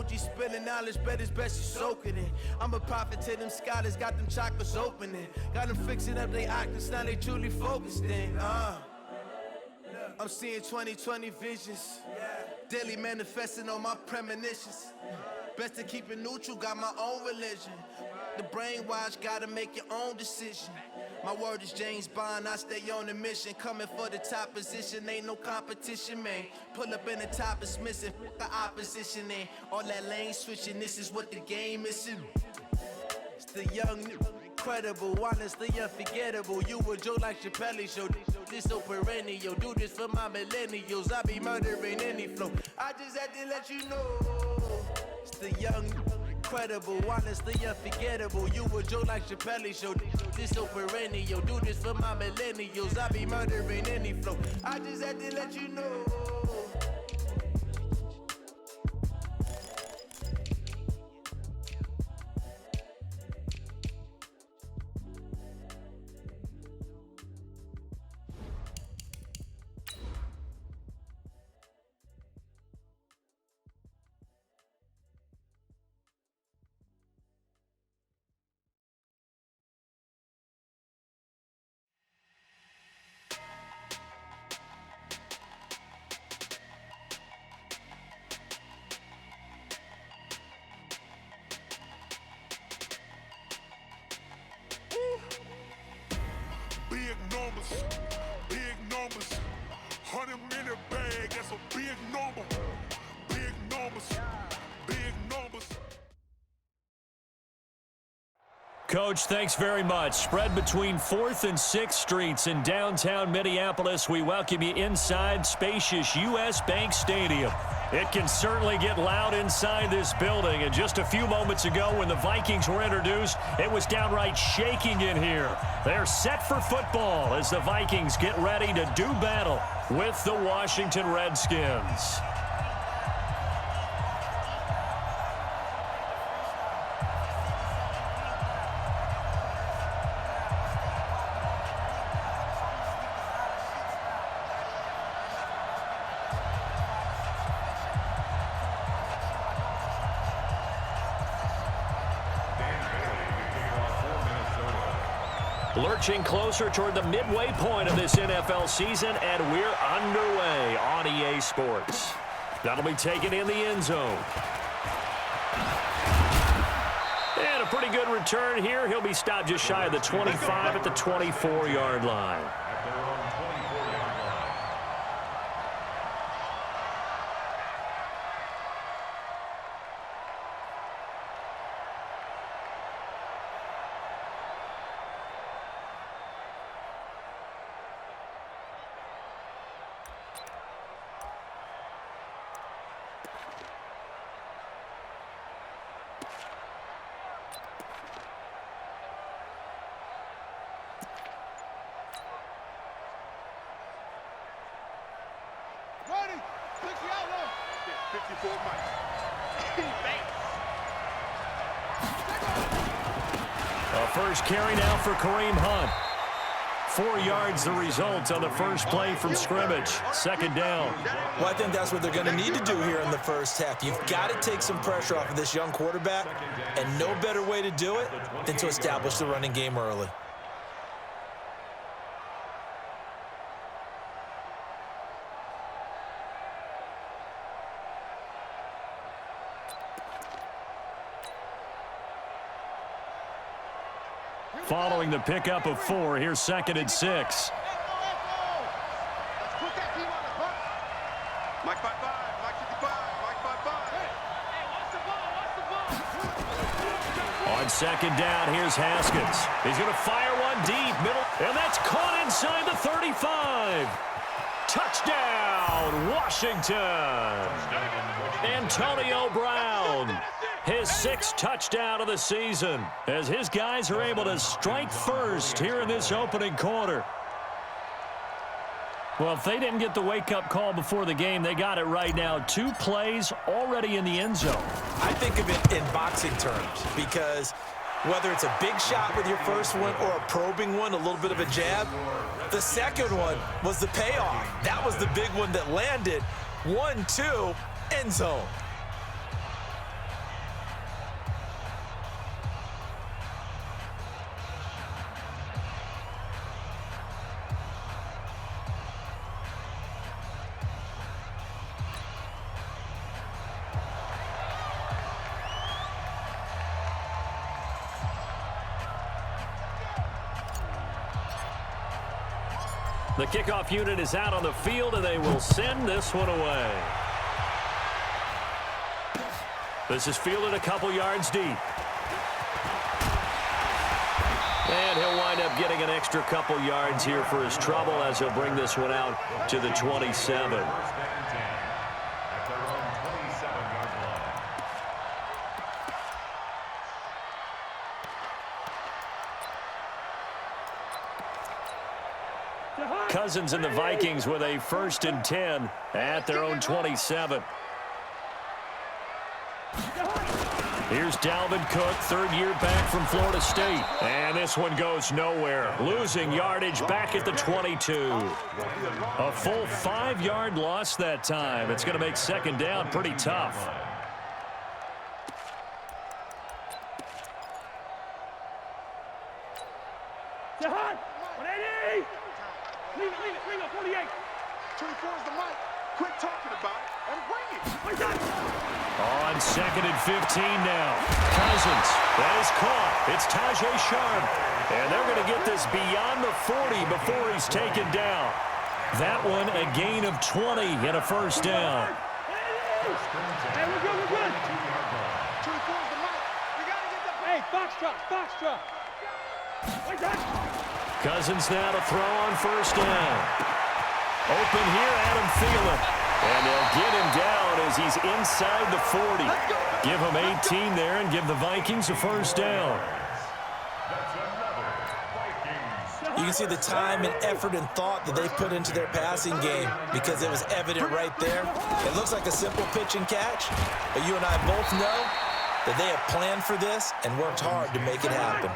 OG spilling knowledge, bet it's best you soak it in. I'm a prophet to them scholars, got them chakras opening. Got them fixing up they octaves, now they truly focused in. I'm seeing 2020 visions. Daily manifesting on my premonitions. Best to keep it neutral, got my own religion. The brainwash, gotta make your own decision. My word is James Bond, I stay on a mission. Coming for the top position, ain't no competition, man. Pull up in the top, it's missing, the opposition ain't. All that lane switching, this is what the game is. It's the young, incredible, honestly unforgettable. You a joke like Chappelle show. This so perennial, do this for my millennials. I be murdering any flow. I just had to let you know. It's the young, incredible, honestly unforgettable. You a joke like Chappelle show. This so perennial, do this for my millennials. I be murdering any flow. I just had to let you know. Big numbers, 100-minute bag, that's a big number. Big numbers, big numbers. Coach, thanks very much. Spread between 4th and 6th Streets in downtown Minneapolis. We welcome you inside spacious U.S. Bank Stadium. It can certainly get loud inside this building. And just a few moments ago when the Vikings were introduced, it was downright shaking in here. They're set for football as the Vikings get ready to do battle with the Washington Redskins. Lurching closer toward the midway point of this NFL season, and we're underway on EA Sports. That'll be taken in the end zone. And a pretty good return here. He'll be stopped just shy of the 25 at the 24-yard line. A first carry now for Kareem Hunt. 4 yards the result on the first play from scrimmage. Second down. Well, I think that's what they're going to need to do here in the first half. You've got to take some pressure off of this young quarterback, and no better way to do it than to establish the running game early. Following the pickup of 4, here's 2nd and 6. On 2nd down, here's Haskins. He's going to fire one deep, middle, and that's caught inside the 35. Touchdown, Washington. Antonio Brown. His 6th touchdown of the season as his guys are able to strike first here in this opening quarter. Well, if they didn't get the wake-up call before the game, they got it right now. 2 plays already in the end zone. I think of it in boxing terms because whether it's a big shot with your first one or a probing one, a little bit of a jab, the second one was the payoff. That was the big one that landed. 1-2, end zone. The kickoff unit is out on the field, and they will send this one away. This is fielded a couple yards deep. And he'll wind up getting an extra couple yards here for his trouble as he'll bring this one out to the 27. Cousins and the Vikings with a 1st and 10 at their own 27. Here's Dalvin Cook, 3rd year back from Florida State. And this one goes nowhere. Losing yardage back at the 22. A full 5-yard loss that time. It's going to make 2nd down pretty tough. Jahan, 180. Leave it, bring up 48. 24's the mic. Quit talking about it and bring it. On 2nd and 15 now. Cousins, that is caught. It's Tajae Sharp. And they're going to get this beyond the 40 before he's taken down. That one a gain of 20 and a 1st down. Hey, we're good. 24's the mic. We got to get the... Hey, foxtrot. Cousins now to throw on 1st down. Open here, Adam Thielen. And they'll get him down as he's inside the 40. Give him 18 there and give the Vikings a 1st down. You can see the time and effort and thought that they put into their passing game because it was evident right there. It looks like a simple pitch and catch, but you and I both know that they have planned for this and worked hard to make it happen.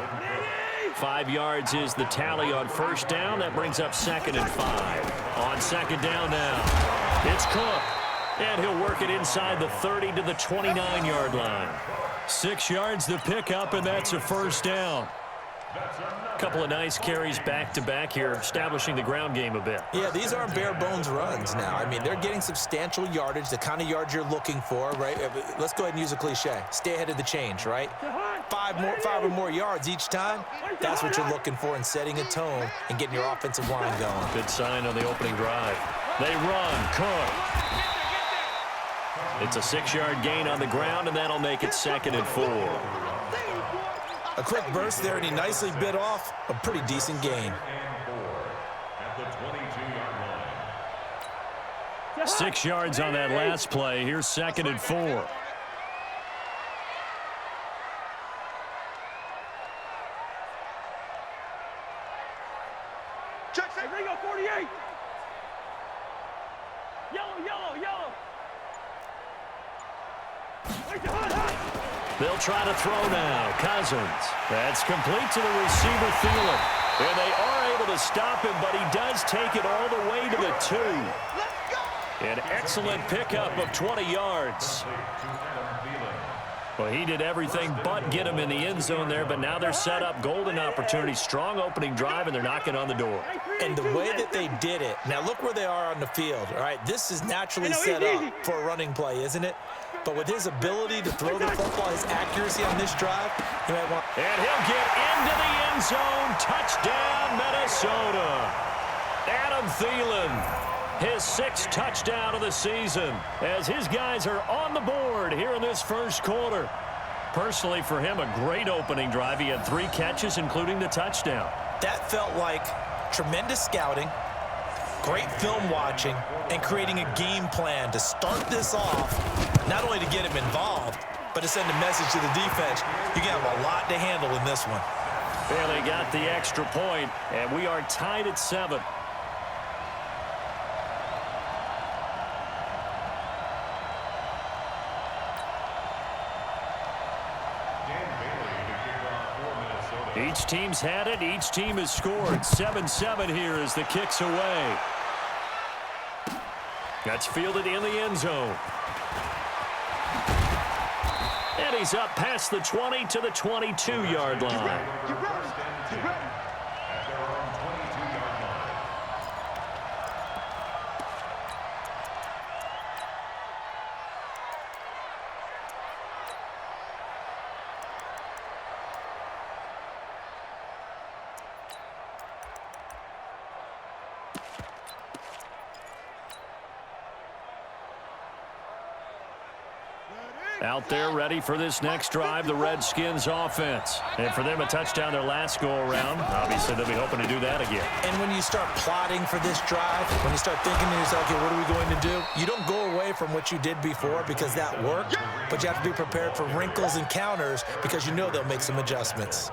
5 yards is the tally on 1st down. That brings up 2nd and 5. On 2nd down now, it's Cook. And he'll work it inside the 30 to the 29-yard line. 6 yards the pickup, and that's a 1st down. A couple of nice carries back-to-back here, establishing the ground game a bit. Yeah, these aren't bare-bones runs now. I mean, they're getting substantial yardage, the kind of yards you're looking for, right? Let's go ahead and use a cliche. Stay ahead of the change, right? 5 or more yards each time. That's what you're looking for in setting a tone and getting your offensive line going. Good sign on the opening drive. They run. Cook. It's a 6-yard gain on the ground, and that'll make it 2nd and 4. A quick burst there, and he nicely bit off a pretty decent gain. 6 yards on that last play. Here's 2nd and 4. Hey, Ringo, 48. Yellow. Wait, Jahan. They'll try to throw now. Cousins. That's complete to the receiver, Thielen. And they are able to stop him, but he does take it all the way to the 2. An excellent pickup of 20 yards. Well, he did everything but get him in the end zone there, but now they're set up. Golden opportunity, strong opening drive, and they're knocking on the door. And the way that they did it, now look where they are on the field, all right? This is naturally set up for a running play, isn't it? But with his ability to throw the football, his accuracy on this drive, he might want... And he'll get into the end zone. Touchdown, Minnesota. Adam Thielen. His 6th touchdown of the season as his guys are on the board here in this 1st quarter. Personally, for him, a great opening drive. He had 3 catches, including the touchdown. That felt like tremendous scouting, great film watching, and creating a game plan to start this off, not only to get him involved, but to send a message to the defense. You got a lot to handle in this one. Well, they got the extra point, and we are tied at 7. Each team's had it. Each team has scored. 7-7 here as the kick's away. That's fielded in the end zone. And he's up past the 20 to the 22-yard line. Out there ready for this next drive, the Redskins offense. And for them, a touchdown their last go-around. Obviously, they'll be hoping to do that again. And when you start plotting for this drive, when you start thinking to yourself, okay, what are we going to do? You don't go away from what you did before because that worked, but you have to be prepared for wrinkles and counters because you know they'll make some adjustments.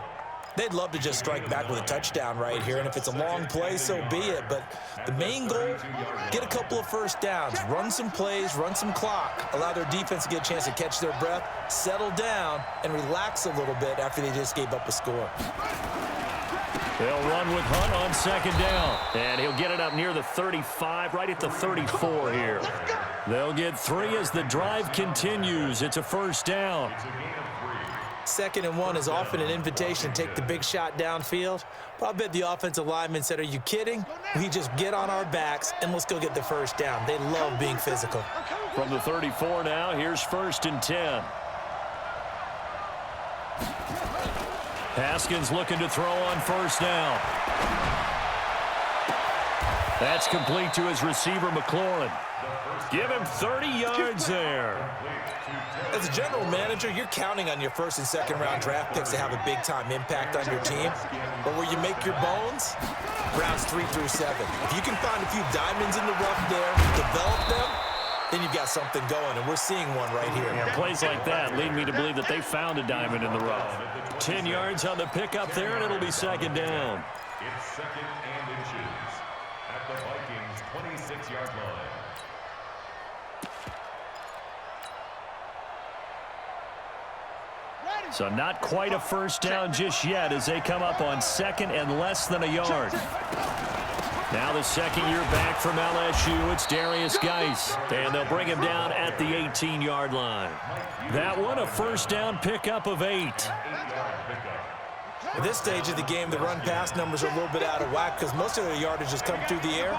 They'd love to just strike back with a touchdown right here, and if it's a long play, so be it. But the main goal, get a couple of first downs, run some plays, run some clock, allow their defense to get a chance to catch their breath, settle down, and relax a little bit after they just gave up a score. They'll run with Hunt on second down, and he'll get it up near the 35, right at the 34 here. They'll get 3 as the drive continues. It's a first down. 2nd and 1 is often an invitation to take the big shot downfield. But I bet the offensive lineman said, are you kidding? We just get on our backs and let's go get the first down. They love being physical. From the 34 now, here's 1st and 10. Haskins looking to throw on first down. That's complete to his receiver, McLaurin. Give him 30 yards there. As a general manager, you're counting on your 1st and 2nd round draft picks to have a big-time impact on your team. But where you make your bones, rounds 3 through 7. If you can find a few diamonds in the rough there, develop them, then you've got something going, and we're seeing one right here. Yeah, plays like that lead me to believe that they found a diamond in the rough. 10 yards on the pickup there, and it'll be 2nd down. It's 2nd and inches at the Vikings' 26-yard line. So not quite a first down just yet as they come up on 2nd and less than a yard. Now the 2nd year back from LSU, it's Darius Geis, and they'll bring him down at the 18-yard line. That one, a first down pickup of 8. At this stage of the game, the run-pass numbers are a little bit out of whack because most of their yardage has come through the air.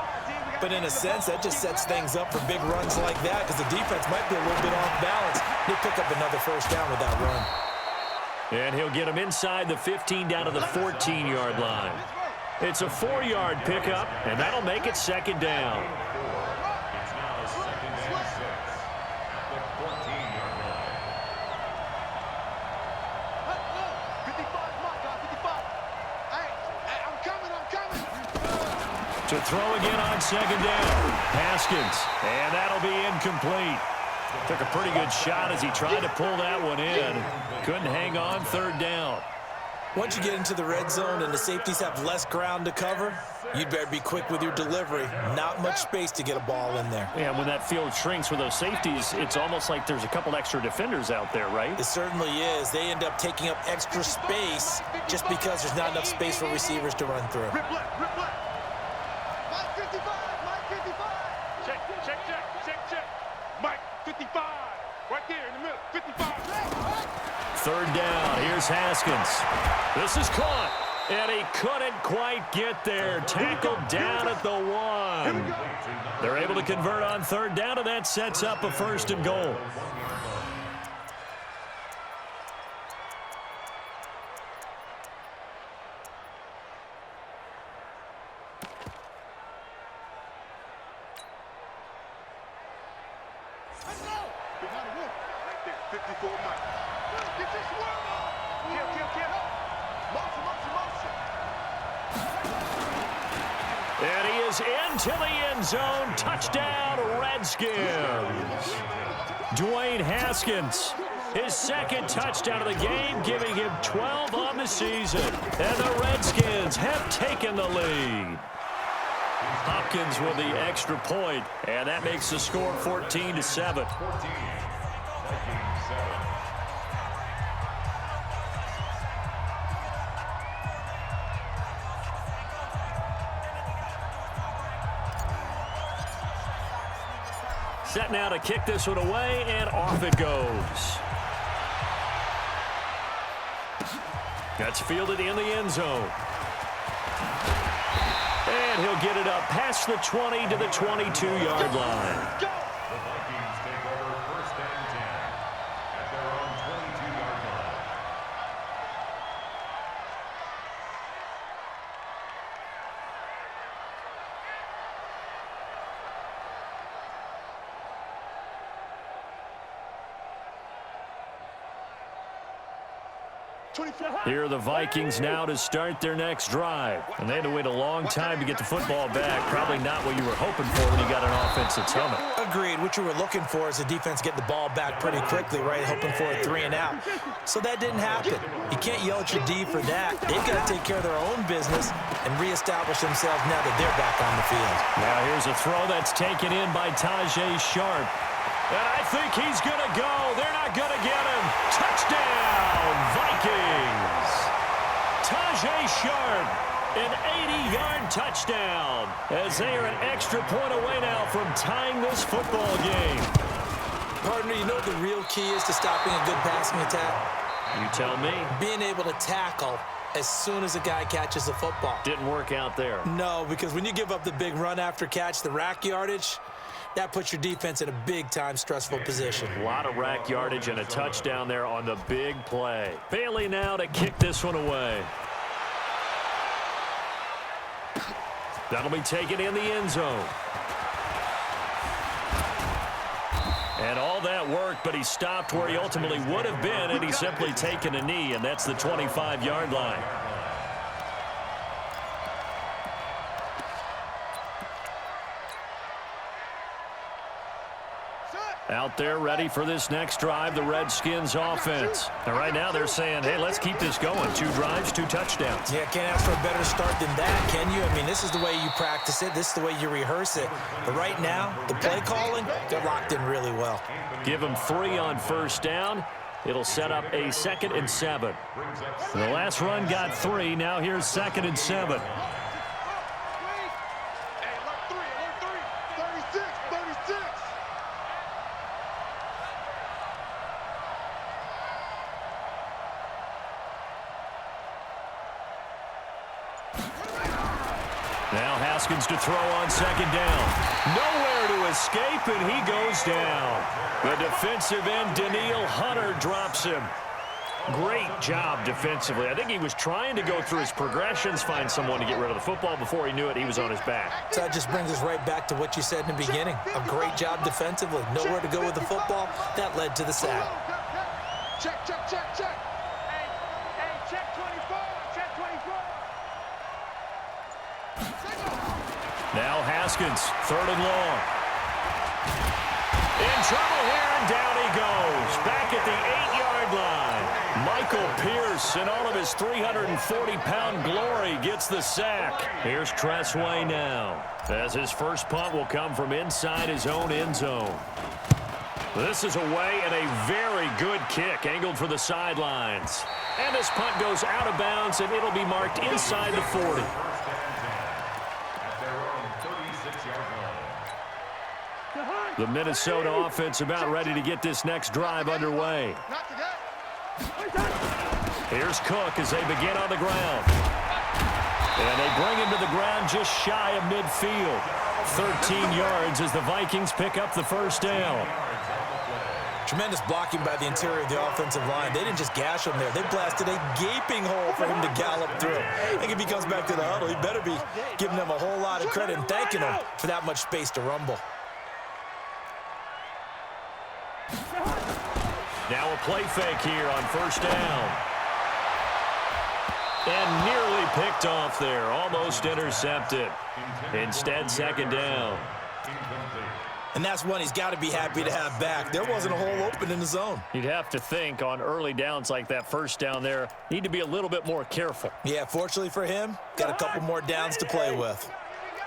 But in a sense, that just sets things up for big runs like that because the defense might be a little bit off balance. They pick up another first down with that run. And he'll get him inside the 15 down to the 14-yard line. It's a 4-yard pickup, and that'll make it 2nd down. It's now 2nd and 6 at the 14-yard line. 55, Mark, 55. Hey, I'm coming. To throw again on 2nd down. Haskins, and that'll be incomplete. Took a pretty good shot as he tried to pull that one in. Couldn't hang on 3rd down. Once you get into the red zone and the safeties have less ground to cover, you'd better be quick with your delivery. Not much space to get a ball in there. And when that field shrinks with those safeties, it's almost like there's a couple extra defenders out there, right? It certainly is. They end up taking up extra space just because there's not enough space for receivers to run through. Rip left. Mike 55. Check. Mike 55. Right there in the middle. 55. 3rd down. Here's Haskins. This is caught. And he couldn't quite get there. Tackled down at the 1. They're able to convert on 3rd down, and that sets up a 1st and goal. Right there. 54, Mike. Get this one. Kill. Motion. And he is into the end zone. Touchdown, Redskins. Dwayne Haskins, his 2nd touchdown of the game, giving him 12 on the season. And the Redskins have taken the lead. Hopkins with the extra point, and that makes the score 14-7. 14. Vikings 7. Set now to kick this one away, and off it goes. That's fielded in the end zone. And he'll get it up past the 20 to the 22-yard line. The Vikings take over 1st and 10 at their own 22-yard line. Here are the Vikings now to start their next drive. And they had to wait a long time to get the football back. Probably not what you were hoping for when you got an offense that's humming. Agreed. What you were looking for is the defense get the ball back pretty quickly, right? Hoping for a 3 and out. So that didn't happen. You can't yell at your D for that. They've got to take care of their own business and reestablish themselves now that they're back on the field. Now here's a throw that's taken in by Tajay Sharp. And I think he's going to go. They're not going to get him. Touchdown, Vikings. Tajay Sharp, an 80-yard touchdown, as they are an extra point away now from tying this football game. Partner, you know what the real key is to stopping a good passing attack? You tell me. Being able to tackle as soon as a guy catches the football. Didn't work out there. No, because when you give up the big run after catch, the rack yardage, that puts your defense in a big-time stressful position. A lot of rack yardage and a touchdown there on the big play. Bailey now to kick this one away. That'll be taken in the end zone. And all that worked, but he stopped where he ultimately would have been, and he's simply taken a knee, and that's the 25-yard line. Out there ready for this next drive, the Redskins offense. And right now they're saying, hey, let's keep this going. 2 drives, 2 touchdowns. Yeah, can't ask for a better start than that, can you? I mean, this is the way you practice it. This is the way you rehearse it. But right now, the play calling, they're locked in really well. Give them 3 on first down. It'll set up a 2nd and 7. The last run got 3. Now here's 2nd and 7. Now Haskins to throw on 2nd down. Nowhere to escape, and he goes down. The defensive end, Danielle Hunter, drops him. Great job defensively. I think he was trying to go through his progressions, find someone to get rid of the football. Before he knew it, he was on his back. So that just brings us right back to what you said in the beginning. A great job defensively. Nowhere to go with the football. That led to the sack. Check, check, check, check. Hey, check 24. Check 24. Now Haskins, 3rd and long. In trouble here, and down he goes. Back at the 8-yard line. Michael Pierce, in all of his 340-pound glory, gets the sack. Here's Tressway now, as his first punt will come from inside his own end zone. This is away, and a very good kick, angled for the sidelines. And this punt goes out of bounds, and it'll be marked inside the 40. The Minnesota offense about ready to get this next drive underway. Here's Cook as they begin on the ground. And they bring him to the ground just shy of midfield. 13 yards as the Vikings pick up the first down. Tremendous blocking by the interior of the offensive line. They didn't just gash him there. They blasted a gaping hole for him to gallop through. I think if he comes back to the huddle, he better be giving them a whole lot of credit and thanking them for that much space to rumble. Now a play fake here on first down. And nearly picked off there. Almost intercepted. Instead, 2nd down. And that's one he's got to be happy to have back. There wasn't a hole open in the zone. You'd have to think on early downs like that first down there, need to be a little bit more careful. Yeah, fortunately for him, got a couple more downs to play with.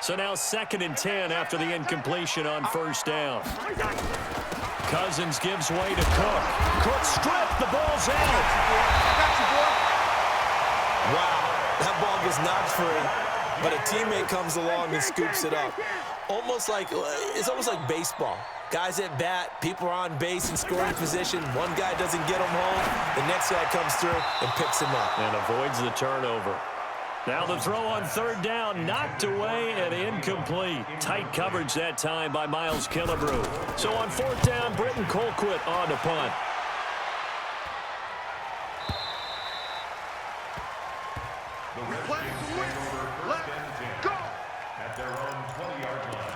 So now 2nd and 10 after the incompletion on first down. Cousins gives way to Cook. Cook stripped. The ball's out. Wow, that ball was knocked free, but a teammate comes along and scoops it up. It's almost like baseball. Guys at bat, people are on base in scoring position. One guy doesn't get him home. The next guy comes through and picks him up. And avoids the turnover. Now the throw on 3rd down, knocked away and incomplete. Tight coverage that time by Miles Killebrew. So on 4th down, Britton Colquitt on to punt. The Redskins take over 1st and 10 at their own 20-yard line.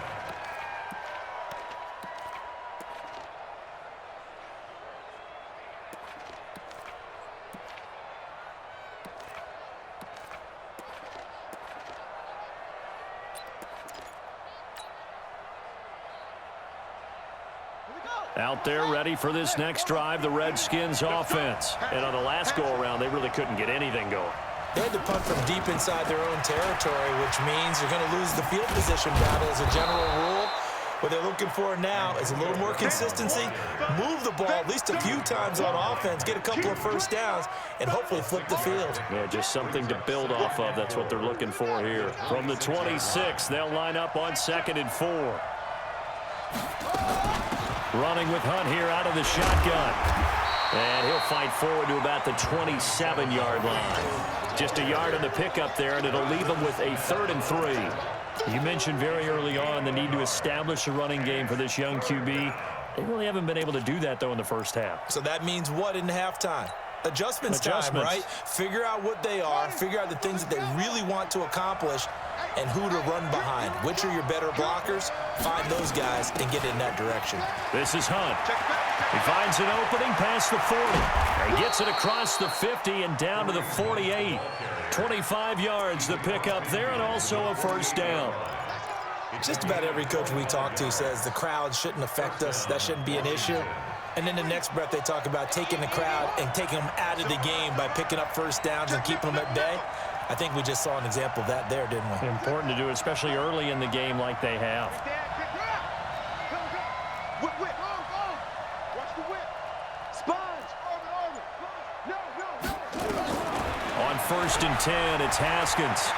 Out there ready for this next drive, the Redskins offense. And on the last go-around, they really couldn't get anything going. They had to punt from deep inside their own territory, which means you're going to lose the field position battle as a general rule. What they're looking for now is a little more consistency, move the ball at least a few times on offense, get a couple of first downs, and hopefully flip the field. Yeah, just something to build off of. That's what they're looking for here. From the 26, they'll line up on 2nd and 4. Running with Hunt here out of the shotgun. And he'll fight forward to about the 27-yard line. Just a yard on the pickup there, and it'll leave them with a 3rd and 3. You mentioned very early on the need to establish a running game for this young QB. They really haven't been able to do that, though, in the first half. So that means what in halftime? Adjustments time, right? Figure out what they are, figure out the things that they really want to accomplish, and who to run behind. Which are your better blockers? Find those guys and get in that direction. This is Hunt. He finds an opening past the 40. He gets it across the 50 and down to the 48. 25 yards the pickup there, and also a first down. Just about every coach we talk to says the crowd shouldn't affect us. That shouldn't be an issue. And in the next breath, they talk about taking the crowd and taking them out of the game by picking up first downs and keeping them at bay. I think we just saw an example of that there, didn't we? Important to do, especially early in the game like they have. Whip. Watch the whip. Sponge. No. On 1st and 10, it's Haskins.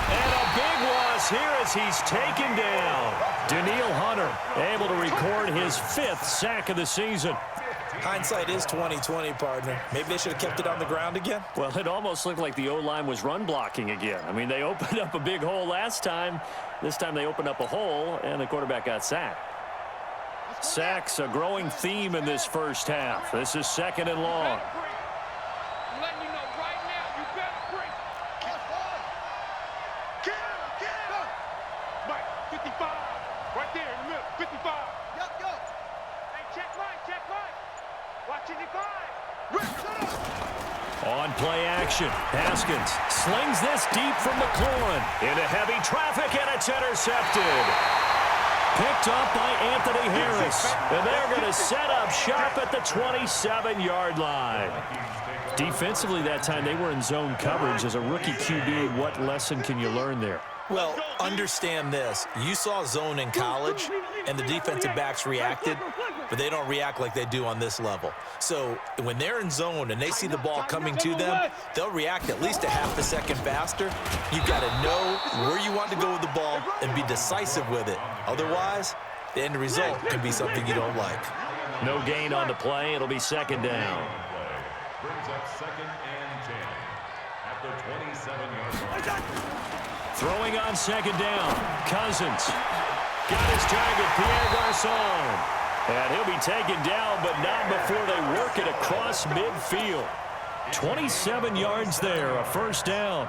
And a big loss here as he's taken down. Danielle Hunter able to record his 5th sack of the season. Hindsight is 20/20, partner. Maybe they should have kept it on the ground again. Well, it almost looked like the O-line was run blocking again. I mean, they opened up a big hole last time. This time they opened up a hole, and the quarterback got sacked. Sacks, a growing theme in this first half. This is 2nd and long. I'm letting you know right now, you better bring. Get him. Mike, 55. Right there in the middle, 55. Yo. Hey, check right. Watch it, 5. On play action, Haskins slings this deep from McLaurin into heavy traffic, and it's intercepted. Picked up by Anthony Harris, and they're going to set up shop at the 27-yard line. Defensively that time, they were in zone coverage. As a rookie QB, what lesson can you learn there? Well, understand this. You saw zone in college, and the defensive backs reacted, but they don't react like they do on this level. So when they're in zone and they see the ball coming to them, they'll react at least a half a second faster. You've got to know where you want to go with the ball and be decisive with it. Otherwise, the end result could be something you don't like. No gain on the play. It'll be 2nd down. Brings up 2nd and 10 at the 27-yard line. Throwing on 2nd down, Cousins. Got his target, Pierre Garçon. And he'll be taken down, but not before they work it across midfield. 27 yards there, a first down.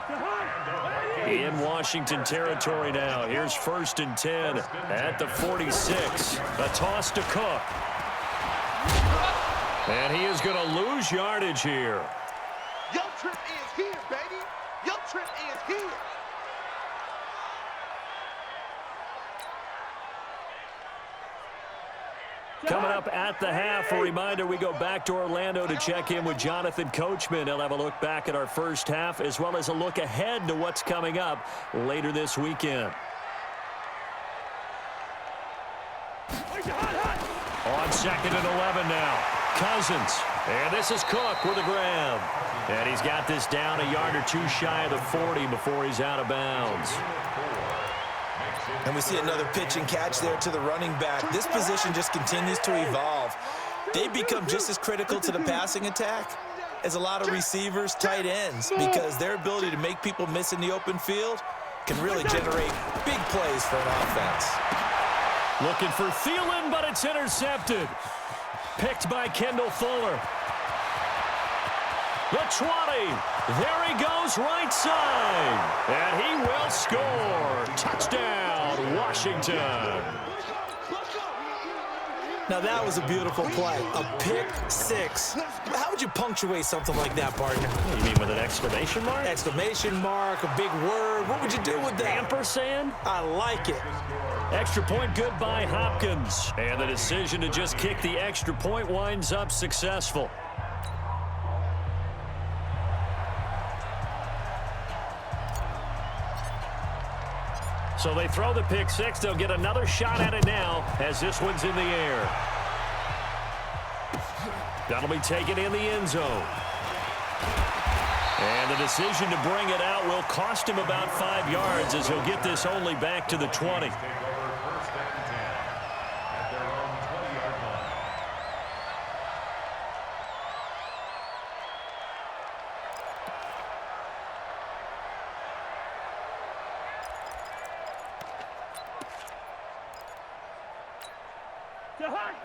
In Washington territory now. Here's 1st and 10 at the 46. A toss to Cook. And he is going to lose yardage here. Your trip is here, baby. Your trip is here. Coming up at the half, a reminder, we go back to Orlando to check in with Jonathan Coachman. He'll have a look back at our first half as well as a look ahead to what's coming up later this weekend. On 2nd and 11 now, Cousins. And this is Cook with a grab. And he's got this down a yard or two shy of the 40 before he's out of bounds. And we see another pitch and catch there to the running back. This position just continues to evolve. They become just as critical to the passing attack as a lot of receivers, tight ends, because their ability to make people miss in the open field can really generate big plays for an offense. Looking for Thielen, but it's intercepted. Picked by Kendall Fuller. The 20. There he goes, right side. And he will score. Touchdown, Washington. Now that was a beautiful play. A pick six. How would you punctuate something like that, partner? You mean with an exclamation mark? Exclamation mark, a big word. What would you do with that? Ampersand? I like it. Extra point good by Hopkins. And the decision to just kick the extra point winds up successful. So they throw the pick six. They'll get another shot at it now as this one's in the air. That'll be taken in the end zone. And the decision to bring it out will cost him about 5 yards as he'll get this only back to the 20.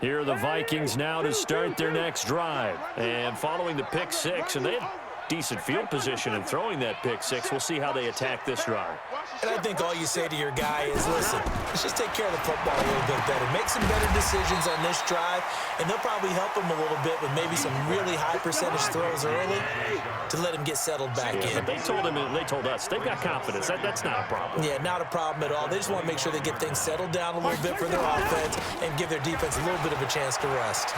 Here are the Vikings now to start their next drive. And following the pick six, and they had decent field position in throwing that pick six. We'll see how they attack this drive. And I think all you say to your guy is, listen, let's just take care of the football a little bit better. Make some better decisions on this drive, and they'll probably help him a little bit with maybe some really high percentage throws early to let him get settled back in. But they told him, and they told us, they've got confidence. That's not a problem. Yeah, not a problem at all. They just want to make sure they get things settled down a little bit for their offense and give their defense a little bit of a chance to rest.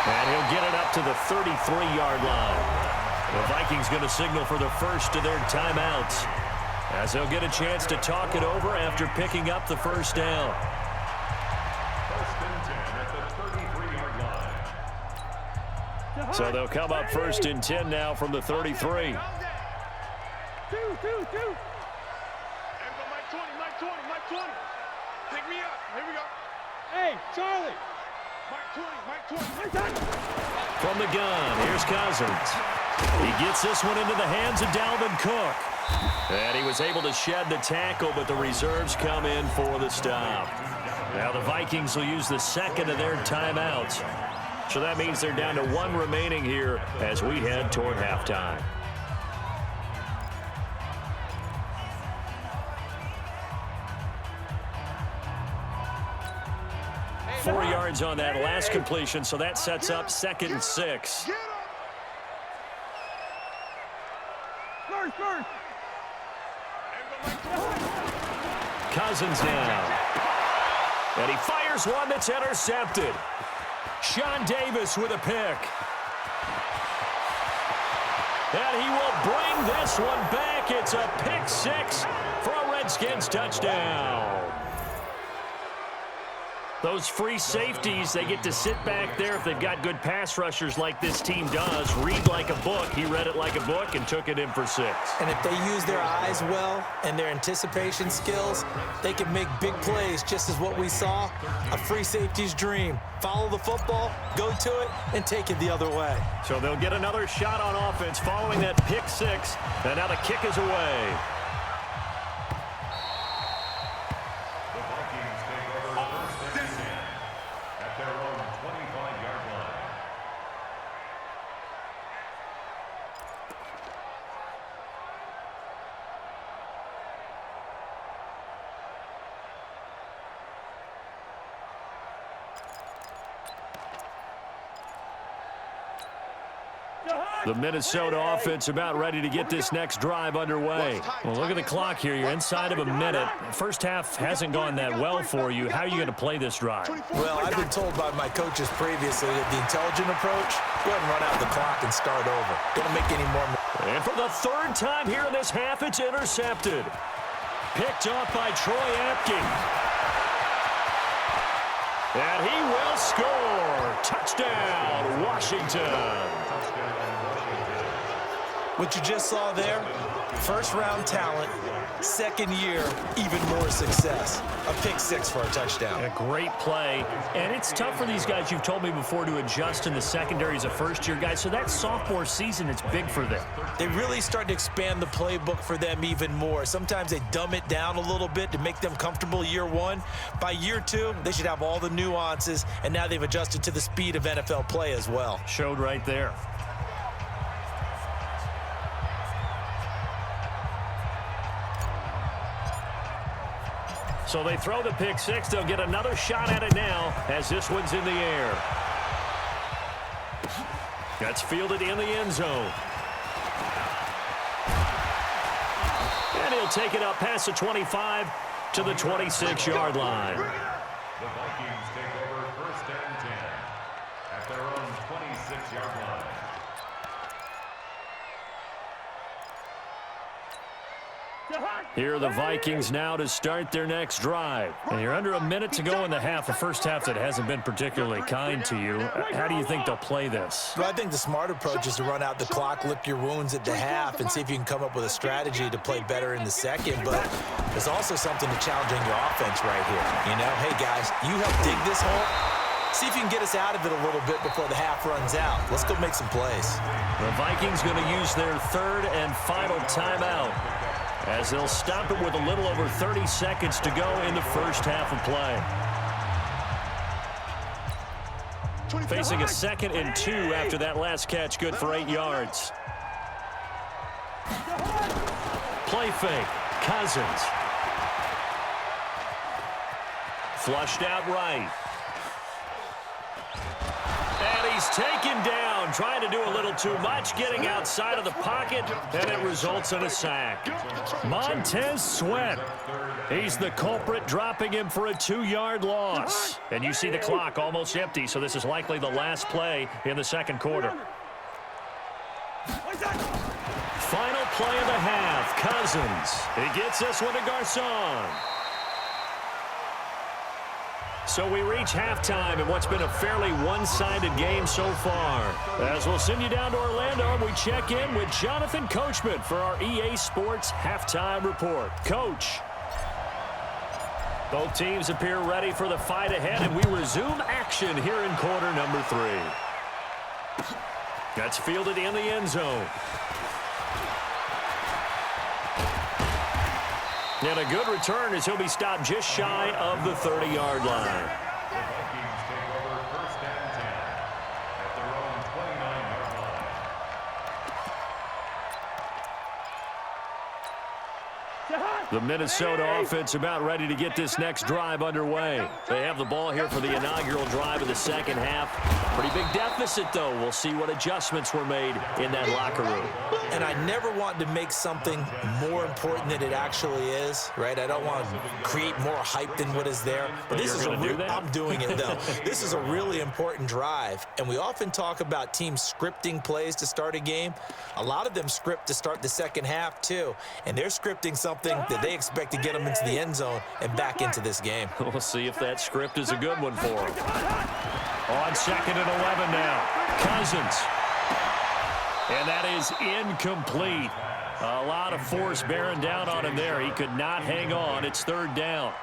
And he'll get it up to the 33-yard line. The Vikings going to signal for the first of their timeouts as they'll get a chance to talk it over after picking up the first down. First and 10 at the 33-yard line. So they'll come up first and 10 now from the 33. Two. And go Mike 20, Mike 20, Mike 20. Pick me up. Here we go. Hey, Charlie. Mike 20, Mike 20. From the gun, here's Cousins. He gets this one into the hands of Dalvin Cook. And he was able to shed the tackle, but the reserves come in for the stop. Now the Vikings will use the second of their timeouts. So that means they're down to one remaining here as we head toward halftime. Hey, 4 yards on that last completion, so that sets up 2nd and 6. Cousins now. And he fires one that's intercepted. Sean Davis with a pick. And he will bring this one back. It's a pick six for a Redskins touchdown. Those free safeties, they get to sit back there if they've got good pass rushers like this team does. Read like a book. He read it like a book and took it in for 6. And if they use their eyes well and their anticipation skills, they can make big plays, just as what we saw, a free safety's dream. Follow the football, go to it, and take it the other way. So they'll get another shot on offense following that pick six. And now the kick is away. The Minnesota offense about ready to get this next drive underway. Well, look at the clock here. You're inside of a minute. First half hasn't gone that well for you. How are you going to play this drive? Well, I've been told by my coaches previously that the intelligent approach, go ahead and run out the clock and start over. Don't make any more. And for the 3rd time here in this half, it's intercepted. Picked off by Troy Apke. And he will score. Touchdown, Washington. What you just saw there, first-round talent, second year, even more success. A pick six for a touchdown. A great play. And it's tough for these guys, you've told me before, to adjust in the secondary as a first-year guy. So that sophomore season, it's big for them. They really start to expand the playbook for them even more. Sometimes they dumb it down a little bit to make them comfortable year one. By year 2, they should have all the nuances, and now they've adjusted to the speed of NFL play as well. Showed right there. So they throw the pick six. They'll get another shot at it now as this one's in the air. That's fielded in the end zone. And he'll take it up past the 25 to the 26-yard line. The Vikings take over 1st and 10 at their own 26-yard line. Here are the Vikings now to start their next drive. And you're under a minute to go in the half, a first half that hasn't been particularly kind to you. How do you think they'll play this? Well, I think the smart approach is to run out the clock, lick your wounds at the half, and see if you can come up with a strategy to play better in the second. But there's also something to challenging your offense right here. You know, hey, guys, you help dig this hole. See if you can get us out of it a little bit before the half runs out. Let's go make some plays. The Vikings going to use their third and final timeout, as they'll stop it with a little over 30 seconds to go in the first half of play. Facing a 2nd and 2 after that last catch, good for 8 yards. Play fake, Cousins. Flushed out right. And he's taken down, trying to do a little too much, getting outside of the pocket, and it results in a sack. Montez Sweat, he's the culprit, dropping him for a 2-yard loss. And you see the clock almost empty, so this is likely the last play in the second quarter. Final play of the half, Cousins. He gets this one to Garcon. So we reach halftime in what's been a fairly one-sided game so far. As we'll send you down to Orlando, we check in with Jonathan Coachman for our EA Sports Halftime Report. Coach. Both teams appear ready for the fight ahead, and we resume action here in quarter number 3. That's fielded in the end zone. And a good return as he'll be stopped just shy of the 30-yard line. The Vikings take over 1st and 10 at their own 29-yard line. The Minnesota offense about ready to get this next drive underway. They have the ball here for the inaugural drive of the second half. Pretty big deficit, though. We'll see what adjustments were made in that locker room. And I never want to make something more important than it actually is, right? I don't want to create more hype than what is there. But this is I'm doing it, though. This is a really important drive. And we often talk about teams scripting plays to start a game. A lot of them script to start the second half, too. And they're scripting something that they expect to get them into the end zone and back into this game. We'll see if that script is a good one for them. On 2nd and 11 now, Cousins. And that is incomplete. A lot of force bearing down on him there. He could not hang on. It's 3rd down.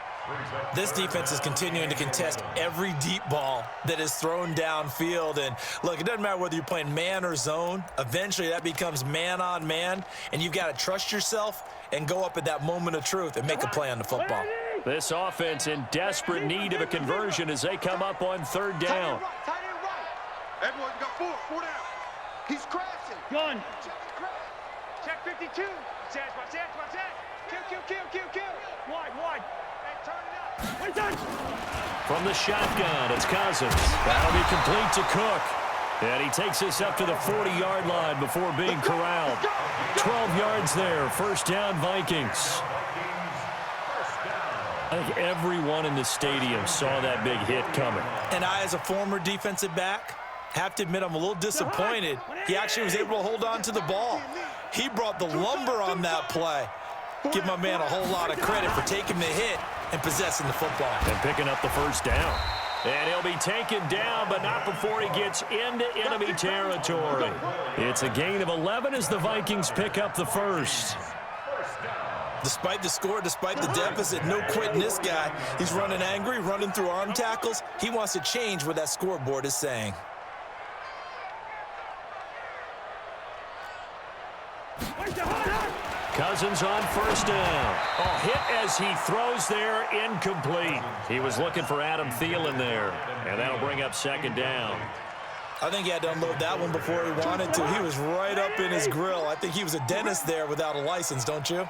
This defense is continuing to contest every deep ball that is thrown downfield. And look, it doesn't matter whether you're playing man or zone. Eventually that becomes man on man, and you've got to trust yourself and go up at that moment of truth and make a play on the football. This offense in desperate need of a conversion as they come up on 3rd down. Tight end right. Everyone got 4 down. He's crashing. Gun. Check 52. Says. Kill. Wide. Hey, turn it up. From the shotgun, it's Cousins. That'll be complete to Cook. And he takes this up to the 40-yard line before being corralled. 12 yards there. 1st down, Vikings. I think everyone in the stadium saw that big hit coming. And I, as a former defensive back, have to admit I'm a little disappointed. He actually was able to hold on to the ball. He brought the lumber on that play. Give my man a whole lot of credit for taking the hit and possessing the football. And picking up the 1st down. And he'll be taken down, but not before he gets into enemy territory. It's a gain of 11 as the Vikings pick up the 1st. Despite the score, despite the deficit, no quitting this guy. He's running angry, running through arm tackles. He wants to change what that scoreboard is saying. Cousins on 1st down. Oh, hit as he throws there, incomplete. He was looking for Adam Thielen there, and that'll bring up 2nd down. I think he had to unload that one before he wanted to. He was right up in his grill. I think he was a dentist there without a license, don't you?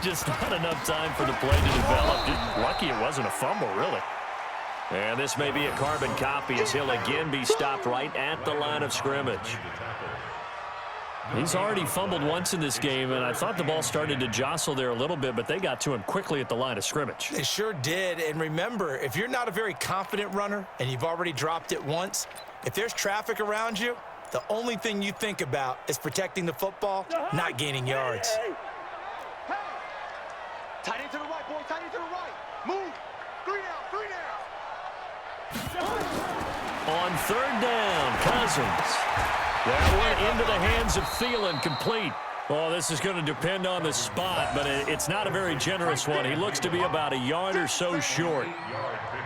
Just not enough time for the play to develop. Just lucky it wasn't a fumble, really. And this may be a carbon copy as he'll again be stopped right at the line of scrimmage. He's already fumbled once in this game, and I thought the ball started to jostle there a little bit, but they got to him quickly at the line of scrimmage. They sure did. And remember, if you're not a very confident runner and you've already dropped it once, if there's traffic around you, the only thing you think about is protecting the football, not gaining yards. Hey! Tight end to the right, boy. Tight end to the right. Move. 3 down. On 3rd down, Cousins. That one into the hands of Thielen, complete. Well, this is going to depend on the spot, but it's not a very generous one. He looks to be about a yard or so short.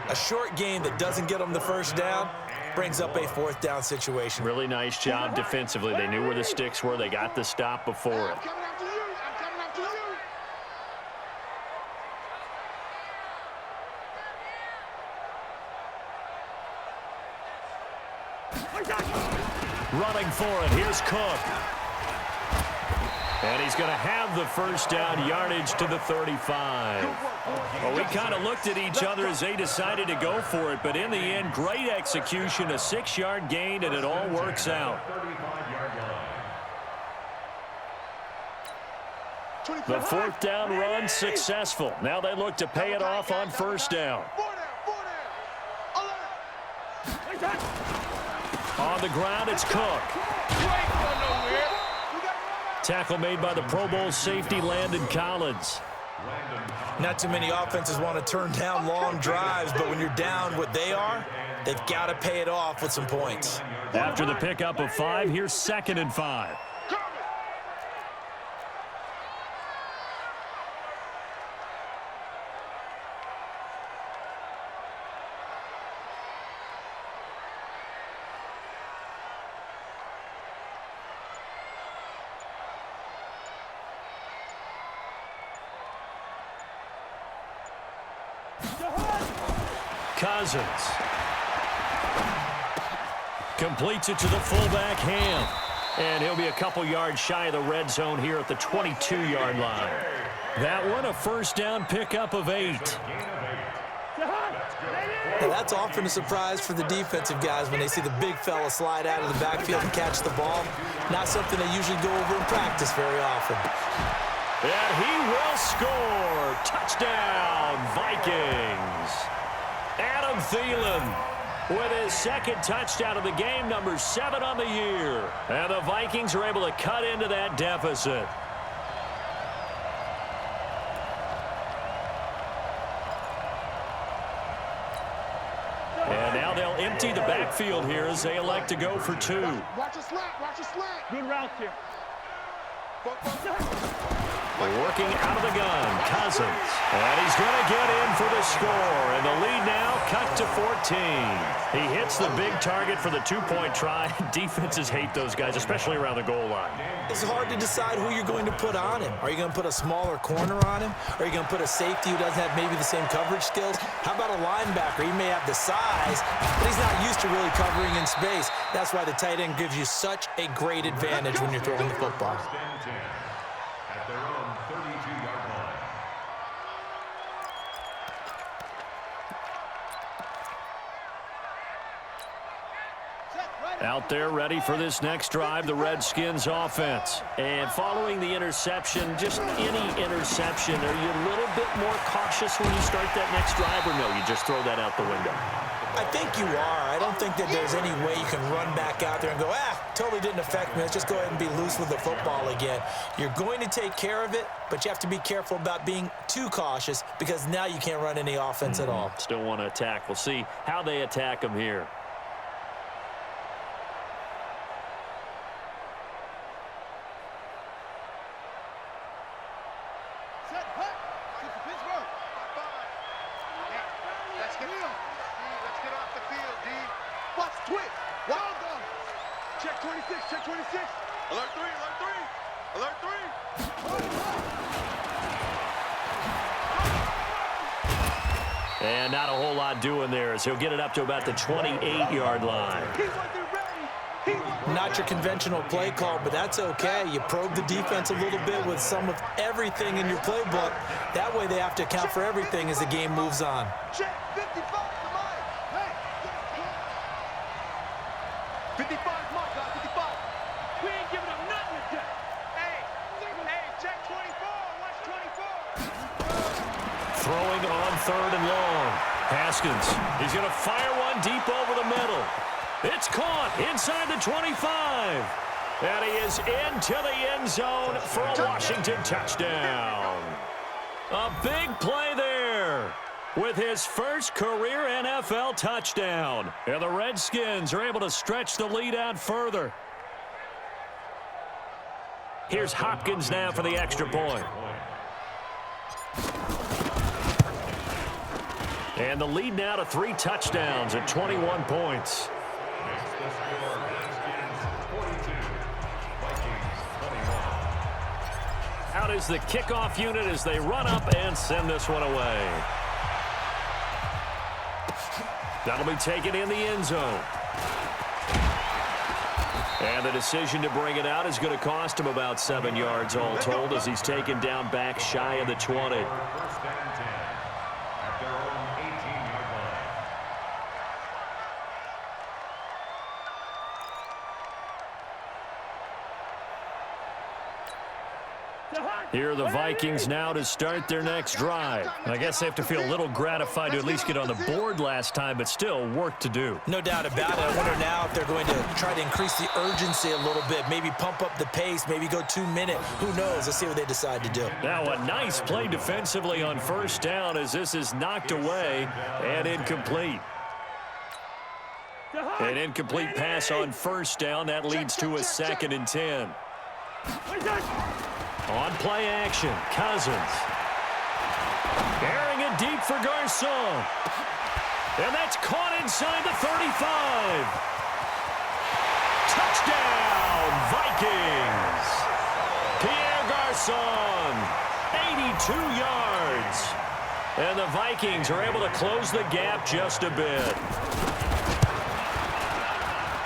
A short gain that doesn't get them the 1st down brings up a 4th down situation. Really nice job defensively. They knew where the sticks were. They got the stop before it. I'm coming after you. I'm coming after you. Running for it, here's Cook. And he's going to have the 1st down, yardage to the 35. Well, we kind of looked at each other as they decided to go for it, but in the end, great execution, a 6-yard gain, and it all works out. The 4th down run successful. Now they look to pay it off on 1st down. 4 down. On the ground, it's Cook. Tackle made by the Pro Bowl safety, Landon Collins. Not too many offenses want to turn down long drives, but when you're down what they are, they've got to pay it off with some points. After the pickup of 5, here's 2nd and 5. Cousins completes it to the fullback, Ham. And he'll be a couple yards shy of the red zone here at the 22-yard line. That one, a 1st down pickup of 8. Now, that's often a surprise for the defensive guys when they see the big fella slide out of the backfield and catch the ball. Not something they usually go over in practice very often. And he will score. Touchdown, Vikings. Adam Thielen with his 2nd touchdown of the game, number 7 on the year. And the Vikings are able to cut into that deficit. And now they'll empty the backfield here as they elect to go for 2. Watch your slant. Watch your slant. Good route here. Working out of the gun, Cousins. And he's going to get in for the score. And the lead now cut to 14. He hits the big target for the 2-point try. Defenses hate those guys, especially around the goal line. It's hard to decide who you're going to put on him. Are you going to put a smaller corner on him? Or are you going to put a safety who doesn't have maybe the same coverage skills? How about a linebacker? He may have the size, but he's not used to really covering in space. That's why the tight end gives you such a great advantage when you're throwing the football. At their own 32-yard line. Out there ready for this next drive, the Redskins offense. And following the interception, just any interception, are you a little bit more cautious when you start that next drive, or no, you just throw that out the window? I think you are. I don't think that there's any way you can run back out there and go, totally didn't affect me. Let's just go ahead and be loose with the football again. You're going to take care of it, but you have to be careful about being too cautious because now you can't run any offense at all. Still want to attack. We'll see how they attack them here. And not a whole lot doing there as he'll get it up to about the 28-yard line. Not your conventional play call, but that's okay. You probe the defense a little bit with some of everything in your playbook. That way they have to account for everything as the game moves on. Check 55 to Mike. Hey. 55 is Mike, guys. 55. We ain't giving up nothing today. throwing on 3rd and long. Haskins, he's going to fire one deep over the middle. It's caught inside the 25. And he is into the end zone for a Washington touchdown. A big play there with his first career NFL touchdown. And the Redskins are able to stretch the lead out further. Here's Hopkins now for the extra point. And the lead now to 3 touchdowns at 21 points. Out is the kickoff unit as they run up and send this one away. That'll be taken in the end zone. And the decision to bring it out is going to cost him about 7 yards all told as he's taken down back shy of the 20. First and 10 at their own 18-yard line. Here are the Vikings now to start their next drive. I guess they have to feel a little gratified to at least get on the board last time, but still work to do. No doubt about it. I wonder now if they're going to try to increase the urgency a little bit, maybe pump up the pace, maybe go 2-minute. Who knows? Let's see what they decide to do. Now a nice play defensively on first down as this is knocked away and incomplete. An incomplete pass on first down. That leads to a 2nd and 10. On play action, Cousins. Airing it deep for Garçon. And that's caught inside the 35. Touchdown, Vikings. Pierre Garçon, 82 yards. And the Vikings are able to close the gap just a bit.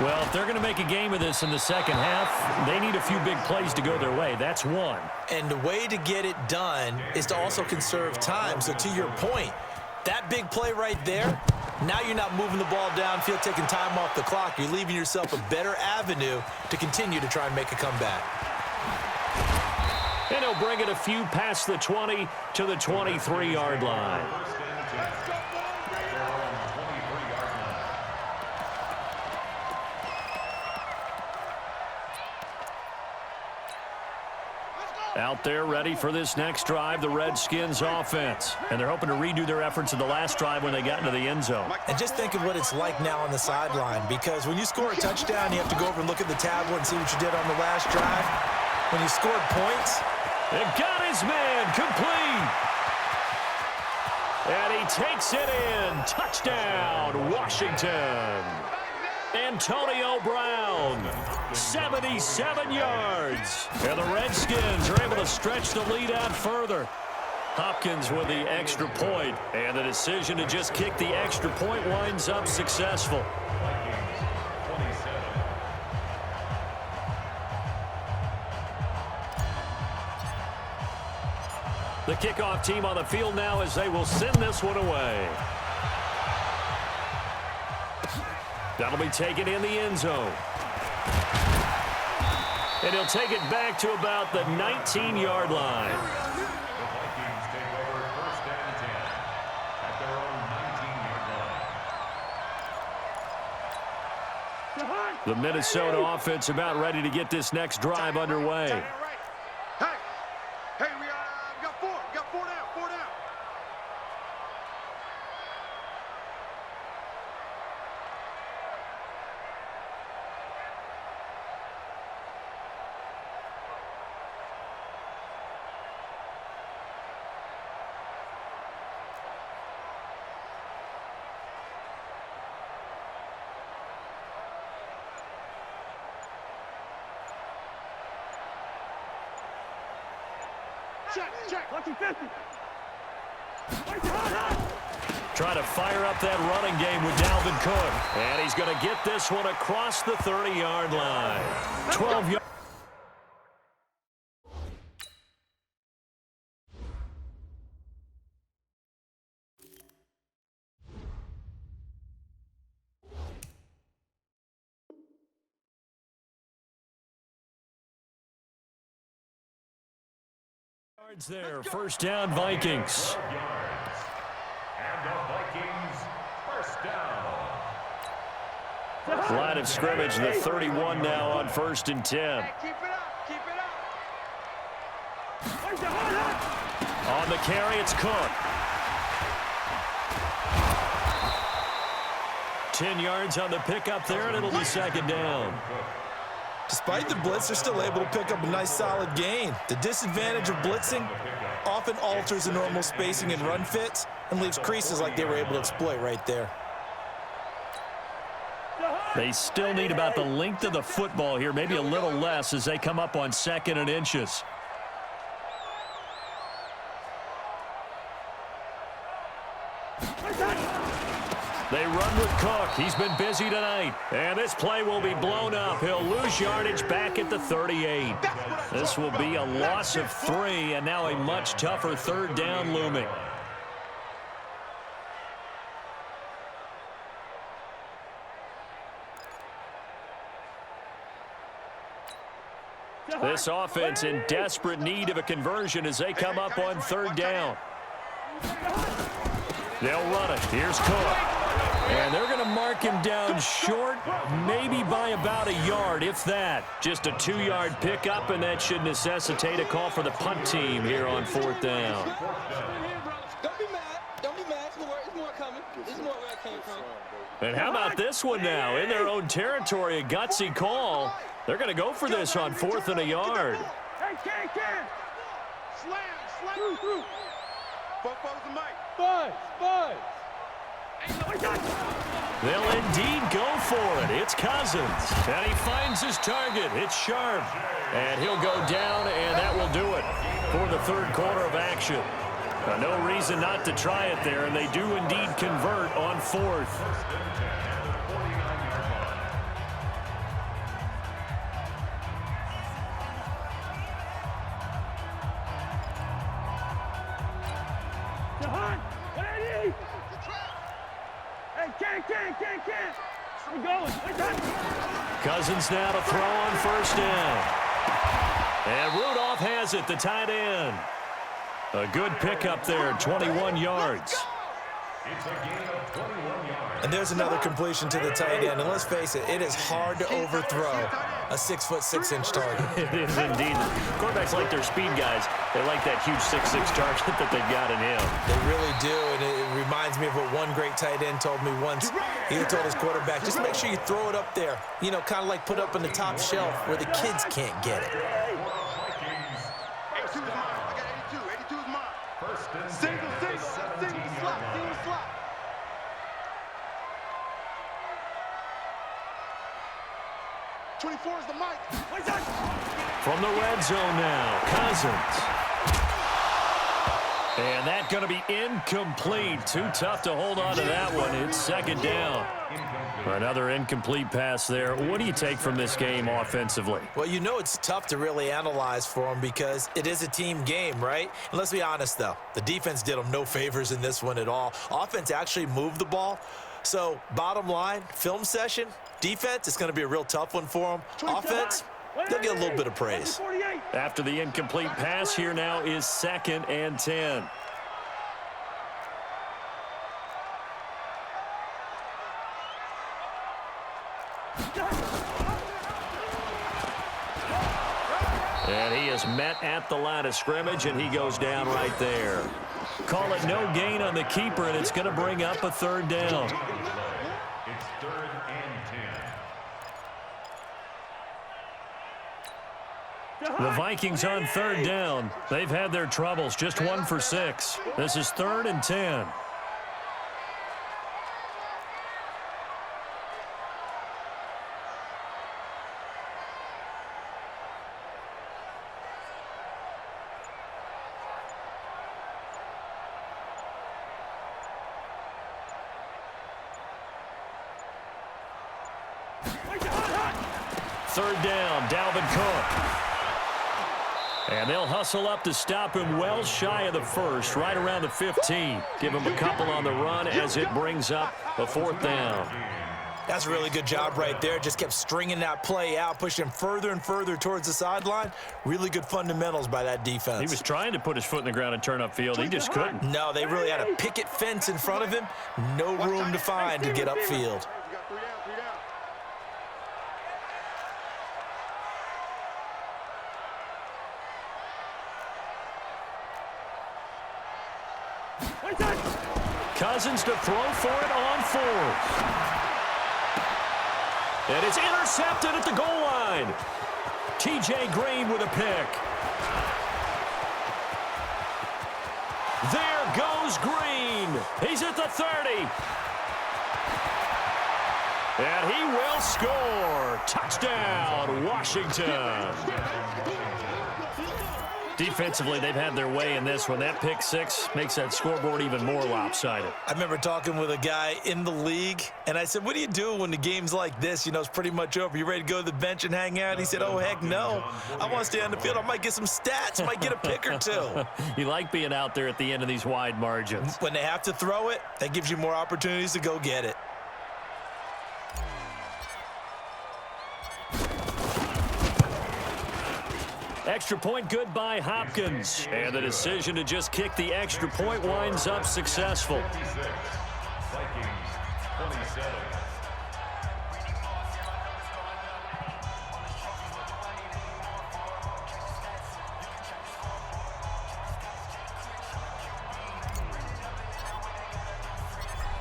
Well, if they're going to make a game of this in the second half, they need a few big plays to go their way. That's one. And the way to get it done is to also conserve time. So to your point, that big play right there, now you're not moving the ball downfield, taking time off the clock. You're leaving yourself a better avenue to continue to try and make a comeback. And he'll bring it a few past the 20 to the 23-yard line. Out there ready for this next drive, the Redskins offense. And they're hoping to redo their efforts in the last drive when they got into the end zone. And just think of what it's like now on the sideline, because when you score a touchdown, you have to go over and look at the tablet and see what you did on the last drive. When you scored points, and got his man complete. And he takes it in. Touchdown, Washington. Antonio Brown, 77 yards. And the Redskins are able to stretch the lead out further. Hopkins with the extra point, and the decision to just kick the extra point winds up successful. The kickoff team on the field now as they will send this one away. That'll be taken in the end zone. And he'll take it back to about the 19-yard line. The Vikings take over first and 10 at their own 19-yard line. The Minnesota offense about ready to get this next drive underway. Hey, we got 4. We got 4 down. 4 down. Check. Lucky 50. Trying to fire up that running game with Dalvin Cook. And he's going to get this one across the 30-yard line. 12 yards. There, first down Vikings. Line of scrimmage, the 31 now on 1st and 10. Hey, keep it up. Keep it up. On the carry, it's Cook. 10 yards on the pickup there, and it'll be 2nd down. Despite the blitz, they're still able to pick up a nice solid gain. The disadvantage of blitzing often alters the normal spacing and run fits and leaves creases like they were able to exploit right there. They still need about the length of the football here, maybe a little less as they come up on 2nd and inches. They run with Cook. He's been busy tonight. And this play will be blown up. He'll lose yardage back at the 38. This will be a loss of 3, and now a much tougher 3rd down looming. This offense in desperate need of a conversion as they come up on 3rd down. They'll run it. Here's Cook. And they're going to mark him down short, maybe by about a yard, if that. Just a 2-yard pickup, and that should necessitate a call for the punt team here on 4th down. Don't be mad. Don't be mad. It's more coming. It's more where I came from. And how about this one now? In their own territory, a gutsy call. They're going to go for this on 4th and a yard. Hey, Ken. Slam. Both the mic. Buzz. They'll indeed go for it. It's Cousins. And he finds his target. It's Sharp. And he'll go down, and that will do it for the 3rd quarter of action. No reason not to try it there, and they do indeed convert on 4th. Ken. I'm going. Cousins now to throw on 1st down. And Rudolph has it, the tight end. A good pickup there, 21 yards. It's a gain of 21 yards. And there's another completion to the tight end. And let's face it is hard to overthrow a 6'6" target. It is indeed. Quarterbacks like their speed guys. They like that huge 6'6" target that they've got in him. They really do, and it reminds me of what one great tight end told me once. He told his quarterback, just make sure you throw it up there. You know, kind of like put up on the top shelf where the kids can't get it. 82 is mine. I got 82. 82 is mine. First and Single slot. 24 is the mic. From the red zone now, Cousins. And that's going to be incomplete. Too tough to hold on to that one. It's 2nd down. Another incomplete pass there. What do you take from this game offensively? Well, you know it's tough to really analyze for them because it is a team game, right? And let's be honest, though. The defense did them no favors in this one at all. Offense actually moved the ball. So, bottom line, film session, defense, it's going to be a real tough one for them. Offense, they'll get a little bit of praise. After the incomplete pass, here now is 2nd and 10. And he is met at the line of scrimmage, and he goes down right there. Call it no gain on the keeper, and it's going to bring up a 3rd down. It's 3rd and 10. The Vikings on 3rd down. They've had their troubles, just 1 for 6. This is 3rd and 10. Third down, Dalvin Cook. And they'll hustle up to stop him well shy of the 1st, right around the 15. Give him a couple on the run as it brings up a 4th down. That's a really good job right there. Just kept stringing that play out, pushing him further and further towards the sideline. Really good fundamentals by that defense. He was trying to put his foot in the ground and turn upfield. He just couldn't. No, they really had a picket fence in front of him. No room to find to get upfield. Cousins to throw for it on 4th. And it's intercepted at the goal line. T.J. Green with a pick. There goes Green. He's at the 30. And he will score. Touchdown, Washington. Defensively, they've had their way in this one. That pick 6 makes that scoreboard even more lopsided. I remember talking with a guy in the league, and I said, what do you do when the game's like this? You know, it's pretty much over. You ready to go to the bench and hang out? He said, oh, heck no. I want to stay on the field. I might get some stats. Might get a pick or 2. You like being out there at the end of these wide margins. When they have to throw it, that gives you more opportunities to go get it. Extra point good by Hopkins. And the decision to just kick the extra point winds up successful. 56. Vikings 27.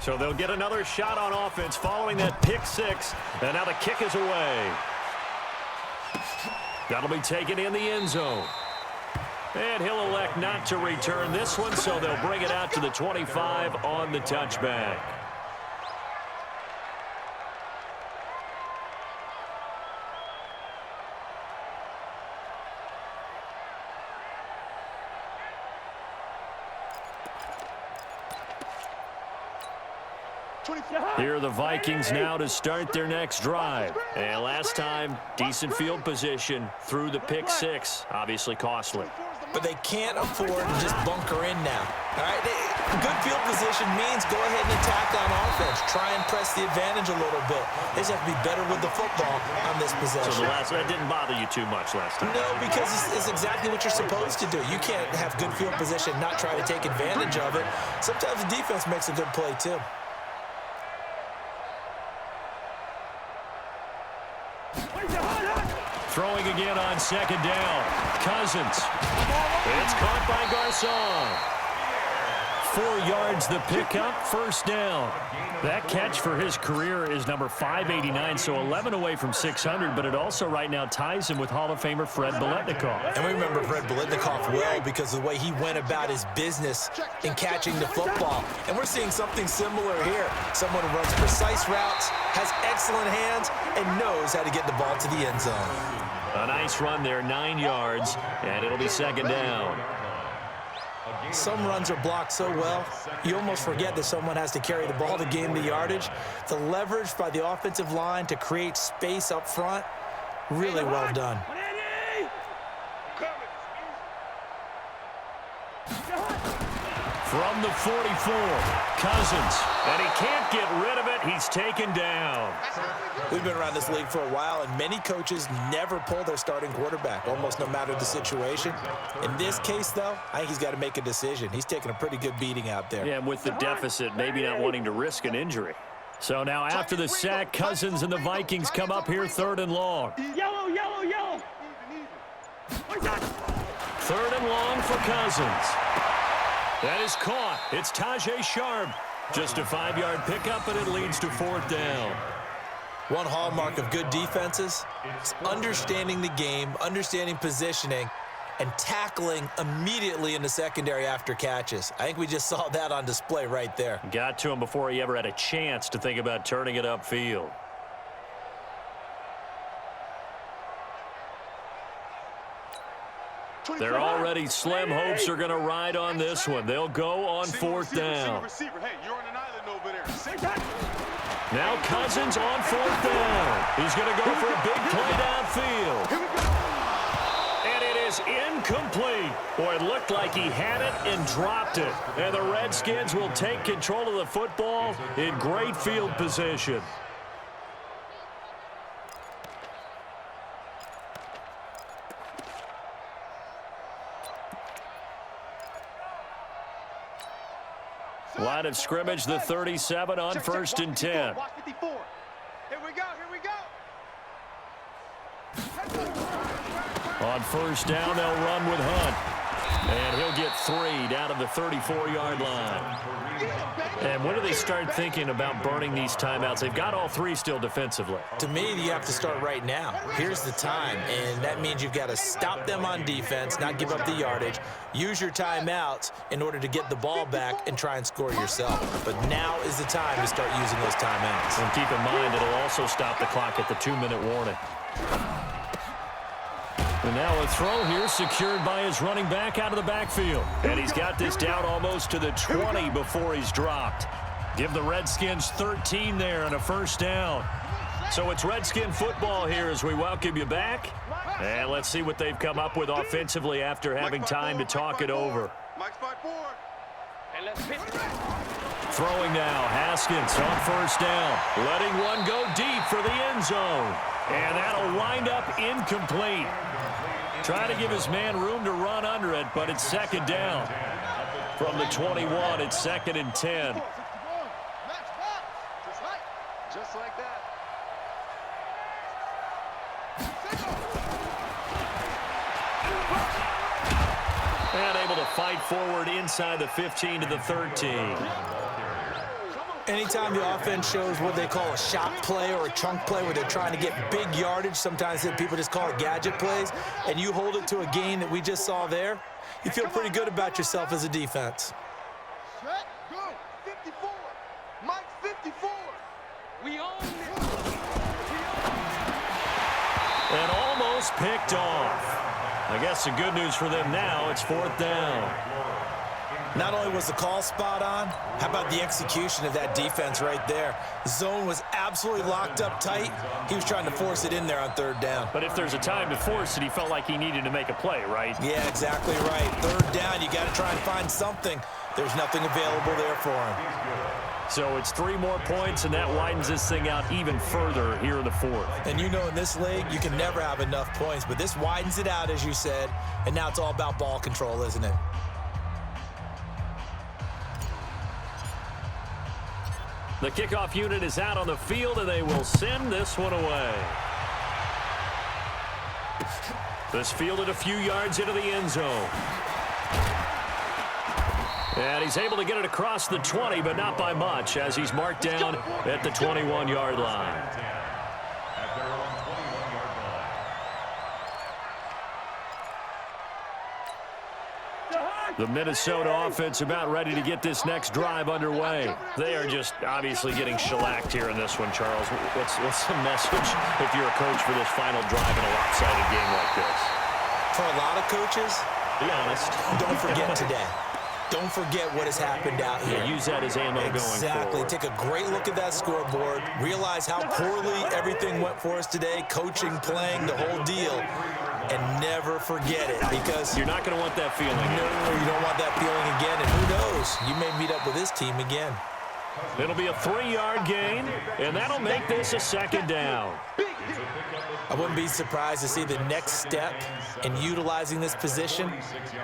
So they'll get another shot on offense following that pick 6. And now the kick is away. That'll be taken in the end zone. And he'll elect not to return this one, so they'll bring it out to the 25 on the touchback. Here are the Vikings now to start their next drive. And last time, decent field position through the pick 6. Obviously costly. But they can't afford to just bunker in now. All right, good field position means go ahead and attack on offense. Try and press the advantage a little bit. They just have to be better with the football on this possession. So that didn't bother you too much last time? No, because it's exactly what you're supposed to do. You can't have good field position, not try to take advantage of it. Sometimes the defense makes a good play, too. Throwing again on 2nd down. Cousins. It's caught by Garcon. 4 yards the pickup, 1st down. That catch for his career is number 589, so 11 away from 600, but it also right now ties him with Hall of Famer Fred Biletnikoff. And we remember Fred Biletnikoff well because of the way he went about his business in catching the football. And we're seeing something similar here. Someone who runs precise routes, has excellent hands, and knows how to get the ball to the end zone. A nice run there, 9 yards, and it'll be 2nd down. Some runs are blocked so well, you almost forget that someone has to carry the ball to gain the yardage. The leverage by the offensive line to create space up front, really well done. From the 44, Cousins, and he can't get rid of it. He's taken down. We've been around this league for a while, and many coaches never pull their starting quarterback, almost no matter the situation. In this case, though, I think he's got to make a decision. He's taking a pretty good beating out there. Yeah, and with the deficit, maybe not wanting to risk an injury. So now after the sack, Cousins and the Vikings come up here 3rd and long. Yellow, yellow, yellow. 3rd and long for Cousins. That is caught. It's Tajay Sharp. Just a 5-yard pickup, and it leads to 4th down. One hallmark of good defenses is understanding the game, understanding positioning, and tackling immediately in the secondary after catches. I think we just saw that on display right there. Got to him before he ever had a chance to think about turning it upfield. They're already slim hopes are going to ride on this one. They'll go on 4th down. Now Cousins on 4th down. He's going to go for a big play downfield. And it is incomplete. Boy, it looked like he had it and dropped it. And the Redskins will take control of the football in great field position. Line of scrimmage, the 37 on 1st and 10. Here we go, here we go. On 1st down, they'll run with Hunt. And he'll get 3 down to the 34-yard line. And when do they start thinking about burning these timeouts? They've got all 3 still defensively. To me, you have to start right now. Here's the time, and that means you've got to stop them on defense, not give up the yardage, use your timeouts in order to get the ball back and try and score yourself. But now is the time to start using those timeouts. And keep in mind, it'll also stop the clock at the 2-minute warning. And now a throw here secured by his running back out of the backfield. And he's got this down almost to the 20 before he's dropped. Give the Redskins 13 there and a first down. So it's Redskin football here as we welcome you back. And let's see what they've come up with offensively after having time to talk it over. Throwing now, Haskins on first down. Letting one go deep for the end zone. And that'll wind up incomplete. Trying to give his man room to run under it, but it's second down. From the 21, it's 2nd and 10. Just like that. And able to fight forward inside the 15 to the 13. Anytime the offense shows what they call a shot play or a chunk play where they're trying to get big yardage, sometimes people just call it gadget plays, and you hold it to a gain that we just saw there, you feel pretty good about yourself as a defense. Set, go. 54. Mike 54. We own it. And almost picked off. I guess the good news for them now, it's 4th down. Not only was the call spot on, how about the execution of that defense right there? The zone was absolutely locked up tight. He was trying to force it in there on 3rd down. But if there's a time to force it, he felt like he needed to make a play, right? Yeah, exactly right. 3rd down, you got to try and find something. There's nothing available there for him. So it's 3 more points, and that widens this thing out even further here in the 4th. And you know in this league, you can never have enough points, but this widens it out, as you said, and now it's all about ball control, isn't it? The kickoff unit is out on the field, and they will send this one away. This fielded a few yards into the end zone. And he's able to get it across the 20, but not by much, as he's marked down at the 21-yard line. At their own 21-yard line. The Minnesota offense about ready to get this next drive underway. They are just obviously getting shellacked here in this one, Charles. What's the message if you're a coach for this final drive in a lopsided game like this? For a lot of coaches, Be honest. don't forget today. Don't forget what has happened out here. Yeah, use that as ammo going Exactly. forward. Take a great look at that scoreboard. Realize how poorly everything went for us today. Coaching, playing, the whole deal. And never forget it, because You're not going to want that feeling. no, you don't want that feeling again. And who knows? You may meet up with this team again. It'll be a 3-yard gain, and that'll make this a 2nd down. I wouldn't be surprised to see the next step in utilizing this position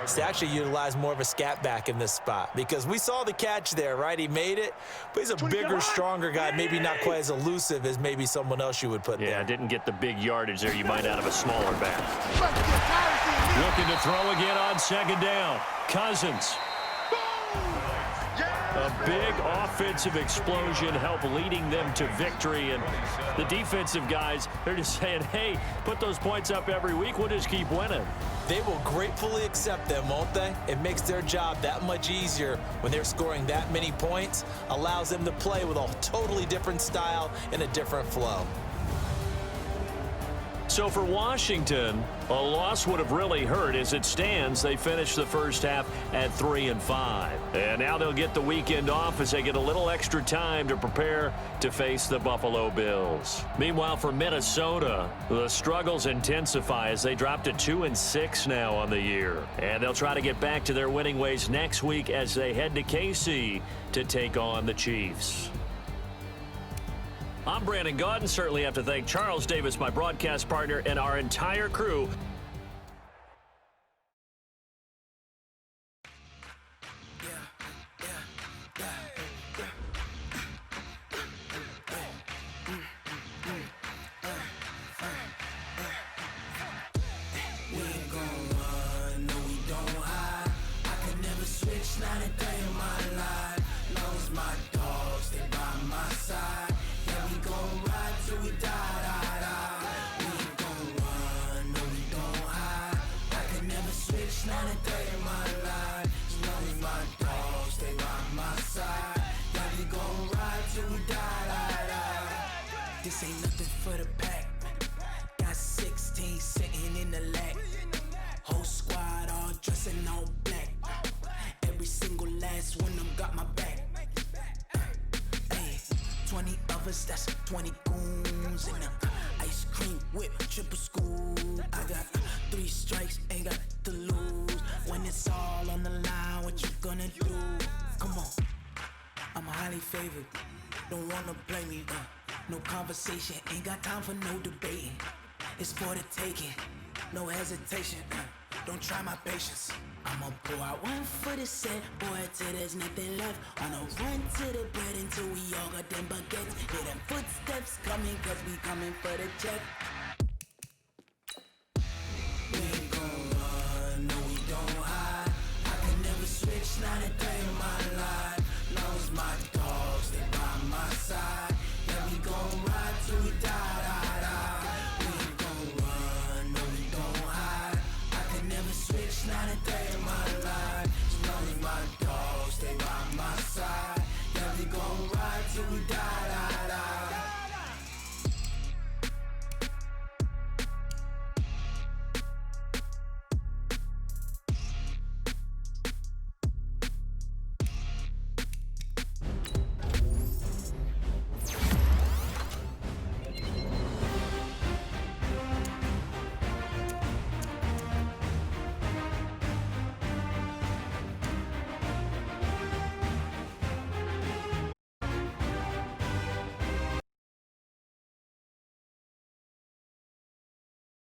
is to actually utilize more of a scat back in this spot, because we saw the catch there, right? He made it, but he's a bigger, stronger guy, maybe not quite as elusive as maybe someone else you would put Yeah, there. didn't get the big yardage there you might out of a smaller back. Looking to throw again on 2nd down. Cousins. A big offensive explosion helped leading them to victory. And the defensive guys, they're just saying, hey, put those points up every week. We'll just keep winning. They will gratefully accept them, won't they? It makes their job that much easier when they're scoring that many points, allows them to play with a totally different style and a different flow. So for Washington, a loss would have really hurt. As it stands, they finished the first half at 3-5. And now they'll get the weekend off as they get a little extra time to prepare to face the Buffalo Bills. Meanwhile, for Minnesota, the struggles intensify as they drop to 2-6 now on the year. And they'll try to get back to their winning ways next week as they head to KC to take on the Chiefs. I'm Brandon Gaudin. Certainly have to thank Charles Davis, my broadcast partner, and our entire crew. 20 goons in the ice cream whip, triple scoop. I got 3 strikes, ain't got to lose. When it's all on the line, what you gonna do? Come on, I'm highly favored. Don't wanna blame me, no conversation, ain't got time for no debating. It's for the taking, no hesitation, don't try my patience. I'ma pour out one for the set, boy, till there's nothing left. On a run to the bread until we all got them baguettes. Hear them footsteps coming, cause we coming for the check.